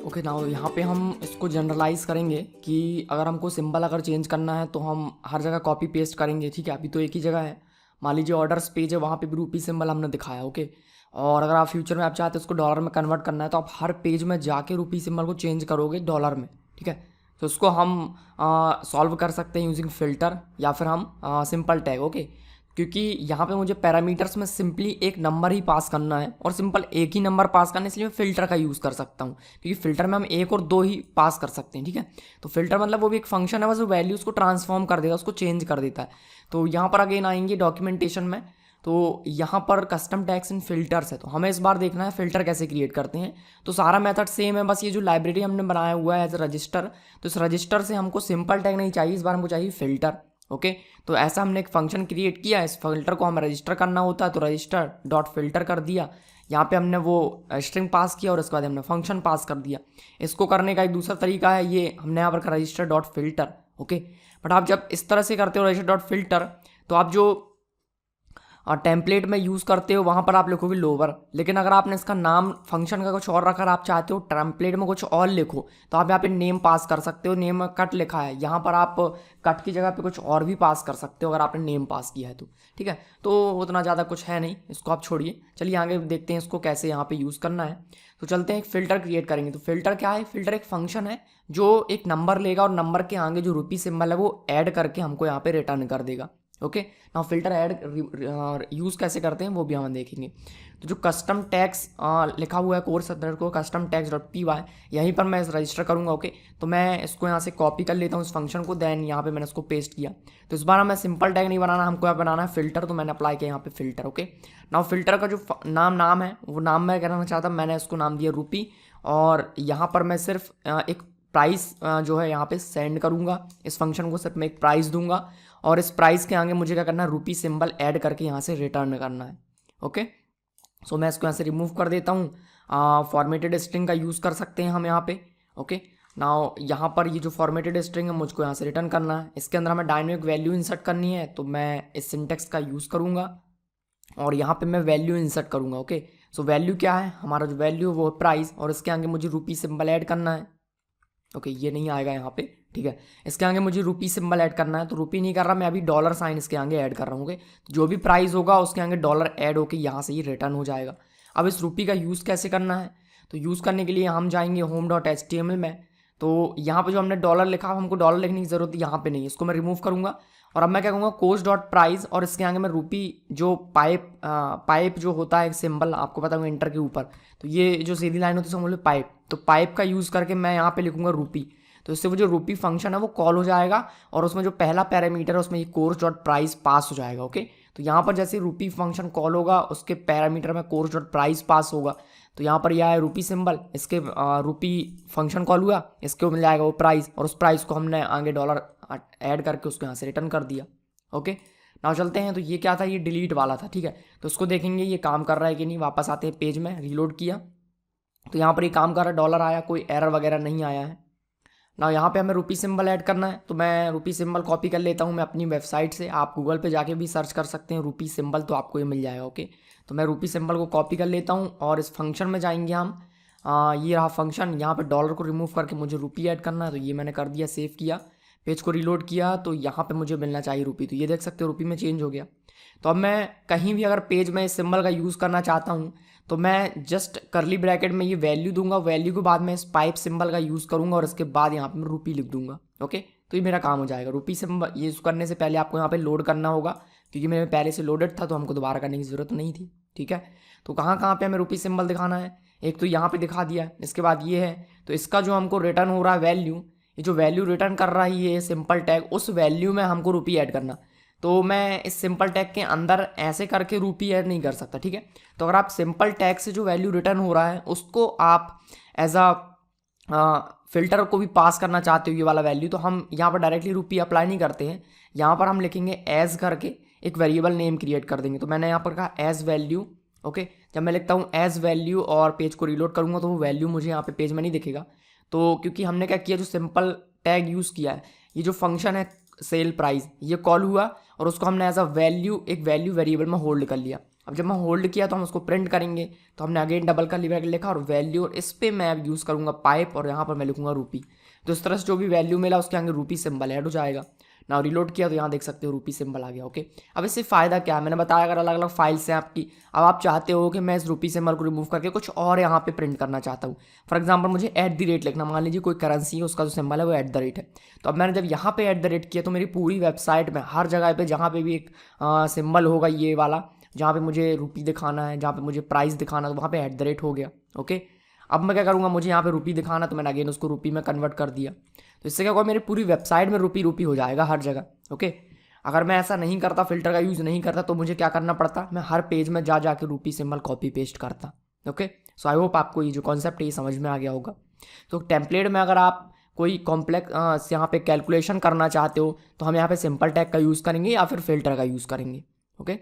Okay now यहाँ पे हम इसको जनरलाइज करेंगे कि अगर हमको सिंबल अगर चेंज करना है तो हम हर जगह कॉपी पेस्ट करेंगे। ठीक है, अभी तो एक ही जगह है, मान लीजिए ऑर्डर्स पेज है, वहाँ पे भी रूपी सिंबल हमने दिखाया। ओके, और अगर आप फ्यूचर में आप चाहते हो उसको डॉलर में कन्वर्ट करना है तो आप हर पेज में जाके रूपी सिंबल को चेंज करोगे डॉलर में। ठीक है, तो उसको हम सॉल्व कर सकते हैं यूजिंग फिल्टर या फिर हम सिंपल टैग। ओके, क्योंकि यहाँ पे मुझे पैरामीटर्स में सिंपली एक नंबर ही पास करना है और सिंपल एक ही नंबर पास करना है, इसलिए मैं फ़िल्टर का यूज़ कर सकता हूँ, क्योंकि फ़िल्टर में हम एक और दो ही पास कर सकते हैं। ठीक है, तो फ़िल्टर मतलब वो भी एक फंक्शन है, बस वो वैल्यूज़ को ट्रांसफॉर्म कर देगा, उसको चेंज कर देता है। तो यहाँ पर अगेन आएंगे डॉक्यूमेंटेशन में, तो यहाँ पर कस्टम टैग्स एंड फिल्टर्स है, तो हमें इस बार देखना है फ़िल्टर कैसे क्रिएट करते हैं। तो सारा मेथड सेम है, बस ये जो लाइब्रेरी हमने बनाया हुआ है एज ए रजिस्टर, तो इस रजिस्टर से हमको सिंपल टैग नहीं चाहिए, इस बार हमको चाहिए फ़िल्टर। ओके, तो ऐसा हमने एक फंक्शन क्रिएट किया, इस फिल्टर को हमें रजिस्टर करना होता है, तो रजिस्टर डॉट फिल्टर कर दिया। यहाँ पे हमने वो स्ट्रिंग पास किया और उसके बाद हमने फंक्शन पास कर दिया। इसको करने का एक दूसरा तरीका है, ये हमने यहाँ पर register dot filter. Okay, but आप जब इस तरह से करते हो रजिस्टर डॉट फिल्टर, तो आप जो टेम्पलेट में यूज़ करते हो वहाँ पर आप लिखोगे लोअर, लेकिन अगर आपने इसका नाम फंक्शन का कुछ और रखा, आप चाहते हो टेम्पलेट में कुछ और लिखो, तो आप यहाँ पे नेम पास कर सकते हो। नेम में कट लिखा है, यहाँ पर आप कट की जगह पे कुछ और भी पास कर सकते हो अगर आपने नेम पास किया है तो। ठीक है, तो उतना ज़्यादा कुछ है नहीं, इसको आप छोड़िए, चलिए आगे देखते हैं इसको कैसे यहाँ पे यूज़ करना है। तो चलते हैं एक फ़िल्टर क्रिएट करेंगे। तो फिल्टर क्या है? फिल्टर एक फंक्शन है जो एक नंबर लेगा और नंबर के आगे जो रुपी सिंबल है वो ऐड करके हमको यहाँ पे रिटर्न कर देगा। Okay, now filter add use कैसे करते हैं वो भी हम देखेंगे। तो जो कस्टम टैग्स लिखा हुआ है कोर्स अंदर को custom tags dot P Y, यहीं पर मैं रजिस्टर करूँगा। ओके, तो मैं इसको यहाँ से कॉपी कर लेता हूँ इस फंक्शन को, देन यहाँ पे मैंने इसको पेस्ट किया। तो इस बार हमें सिंपल टैग नहीं बनाना, हमको यहाँ बनाना है फिल्टर, तो मैंने अप्लाई किया यहाँ पे फिल्टर। ओके, नाउ फिल्टर का जो नाम है वो नाम मैं कहना चाहता, मैंने इसको नाम दिया रूपी, और यहाँ पर मैं सिर्फ एक प्राइस जो है यहाँ पे सेंड करूँगा, इस फंक्शन को सिर्फ मैं एक प्राइस दूंगा, और इस प्राइस के आगे मुझे क्या करना है, रूपी सिंबल ऐड करके यहाँ से रिटर्न करना है। ओके, सो मैं इसको यहाँ से रिमूव कर देता हूँ। फॉर्मेटेड स्ट्रिंग का यूज़ कर सकते हैं हम यहाँ पे। ओके, नाउ यहाँ पर ये जो फॉर्मेटेड स्ट्रिंग है मुझको यहाँ से रिटर्न करना है, इसके अंदर हमें डायनेमिक वैल्यू इंसर्ट करनी है, तो मैं इस सिंटेक्स का यूज़ करूँगा और यहाँ पे मैं वैल्यू इंसर्ट करूँगा। ओके, सो वैल्यू क्या है, हमारा जो वैल्यू है वो प्राइस, और इसके आगे मुझे रूपी सिंबल ऐड करना है। ओके, ये नहीं आएगा यहाँ पे। ठीक है, इसके आगे मुझे रूपी सिंबल ऐड करना है, तो रूपी नहीं कर रहा मैं, अभी डॉलर साइन इसके आगे ऐड कर रहा हूँ। ओके, तो जो भी प्राइस होगा उसके आगे डॉलर ऐड होके यहाँ से ही रिटर्न हो जाएगा। अब इस रूपी का यूज़ कैसे करना है, तो यूज़ करने के लिए हम जाएंगे home dot H T M L में, तो यहाँ पे जो हमने डॉलर लिखा हमको डॉलर लिखने की ज़रूरत यहाँ पे नहीं, इसको मैं रिमूव करूँगा। और अब मैं क्या कहूँगा कोस्ट डॉट प्राइस, और इसके आगे मैं रूपी जो पाइप जो होता है एक सिंबल आपको पता होगा इंटर के ऊपर, तो ये जो सीधी लाइन होती है उसको पाइप, तो पाइप का यूज़ करके मैं यहाँ पे लिखूँगा रूपी, तो इससे वो जो रूपी फंक्शन है वो कॉल हो जाएगा, और उसमें जो पहला पैरामीटर है उसमें ये कोर्स डॉट प्राइस पास हो जाएगा। ओके, तो यहाँ पर जैसे रूपी फंक्शन कॉल होगा उसके पैरामीटर में कोर्स डॉट प्राइस पास होगा, तो यहाँ पर यह है रूपी सिंबल, इसके रूपी फंक्शन कॉल हुआ, इसके मिल जाएगा वो प्राइस, और उस प्राइस को हमने आगे डॉलर ऐड करके उसको यहाँ से रिटर्न कर दिया। ओके, नाउ चलते हैं, तो ये क्या था, ये डिलीट वाला था। ठीक है, तो उसको देखेंगे ये काम कर रहा है कि नहीं। वापस आते हैं पेज में, रीलोड किया तो यहाँ पर ये काम कर रहा है, डॉलर आया, कोई एरर वगैरह नहीं आया है ना। यहाँ पे हमें रूपी सिंबल ऐड करना है, तो मैं रूपी सिंबल कॉपी कर लेता हूँ मैं अपनी वेबसाइट से, आप गूगल पे जाके भी सर्च कर सकते हैं रूपी सिंबल, तो आपको ये मिल जाएगा। ओके, तो मैं रूपी सिंबल को कॉपी कर लेता हूँ और इस फंक्शन में जाएंगे हम। ये रहा फंक्शन, यहाँ पे डॉलर को रिमूव करके मुझे रूपी ऐड करना है, तो ये मैंने कर दिया, सेव किया, पेज को रीलोड किया, तो यहाँ पे मुझे मिलना चाहिए रूपी, तो ये देख सकते हो रूपी में चेंज हो गया। तो अब मैं कहीं भी अगर पेज में इस सिंबल का यूज़ करना चाहता हूँ तो मैं जस्ट करली ब्रैकेट में ये वैल्यू दूंगा, वैल्यू के बाद मैं इस पाइप सिंबल का यूज़ करूँगा और इसके बाद यहाँ पे मैं रूपी लिख दूंगा। ओके, तो ये मेरा काम हो जाएगा। रूपी सिंबल ये करने से पहले आपको यहाँ पे लोड करना होगा, क्योंकि मेरे पहले से लोडेड था तो हमको दोबारा करने की ज़रूरत नहीं थी। ठीक है, तो कहाँ कहाँ पे हमें रूपी सिंबल दिखाना है, एक तो यहाँ पे दिखा दिया, इसके बाद ये है, तो इसका जो हमको रिटर्न हो रहा है वैल्यू, ये जो वैल्यू रिटर्न कर रहा है ये सिंपल टैग, उस वैल्यू में हमको रूपी ऐड करना, तो मैं इस सिंपल टैग के अंदर ऐसे करके रूपी ऐड नहीं कर सकता। ठीक है, तो अगर आप सिंपल टैग से जो वैल्यू रिटर्न हो रहा है उसको आप एज अ फिल्टर को भी पास करना चाहते हो ये वाला वैल्यू, तो हम यहाँ पर डायरेक्टली रूपी अप्लाई नहीं करते हैं, यहाँ पर हम लिखेंगे एज करके एक वेरिएबल नेम क्रिएट कर देंगे। तो मैंने यहाँ पर कहा एज वैल्यू। ओके, जब मैं लिखता हूँ एज वैल्यू और पेज को रीलोड करूँगा तो वो वैल्यू मुझे यहाँ पे पेज में नहीं दिखेगा, तो क्योंकि हमने क्या किया, जो सिंपल टैग यूज़ किया है, ये जो फंक्शन है सेल प्राइस, ये कॉल हुआ और उसको हमने एज अ वैल्यू एक वैल्यू वेरिएबल में होल्ड कर लिया। अब जब मैं होल्ड किया तो हम उसको प्रिंट करेंगे, तो हमने अगेन डबल कर्ली ब्रैकेट लिखा और वैल्यू, और इस पर मैं अब यूज़ करूँगा पाइप और यहाँ पर मैं लिखूँगा रूपी। तो इस तरह से जो भी वैल्यू मिला उसके आगे रूपी सिंबल ऐड हो जाएगा ना। रिलोड किया तो यहाँ देख सकते हो रूपी सिंबल आ गया। ओके, अब इससे फ़ायदा क्या है, मैंने बताया अगर अलग अलग फाइल्स हैं आपकी, अब आप चाहते हो कि मैं इस रूपी सिंबल को रिमूव करके कुछ और यहाँ पे प्रिंट करना चाहता हूँ। फॉर एग्जांपल मुझे @ लिखना, मान लीजिए कोई करेंसी है उसका जो सिंबल है वो @ है। तो अब मैंने जब यहाँ पे @ किया तो मेरी पूरी वेबसाइट में हर जगह पे जहाँ पे भी एक सिंबल होगा ये वाला, जहाँ पे मुझे रूपी दिखाना है, जहाँ पे मुझे प्राइस दिखाना है, तो वहाँ पे @ हो गया। ओके, अब मैं क्या करूँगा, मुझे यहाँ पे रूपी दिखाना, तो मैंने अगेन उसको रूपी में कन्वर्ट कर दिया। तो इससे क्या होगा, मेरी पूरी वेबसाइट में रूपी रूपी हो जाएगा हर जगह। ओके, अगर मैं ऐसा नहीं करता, फिल्टर का यूज़ नहीं करता, तो मुझे क्या करना पड़ता, मैं हर पेज में जा जाके रूपी सिंबल कॉपी पेस्ट करता। ओके, सो आई होप आपको ये जो कॉन्सेप्ट है ये समझ में आ गया होगा। तो टेम्पलेट में अगर आप कोई कॉम्प्लेक्स यहाँ पे कैलकुलेशन करना चाहते हो तो हम यहाँ पे सिंपल टैग का यूज़ करेंगे या फिर फिल्टर का यूज़ करेंगे। ओके।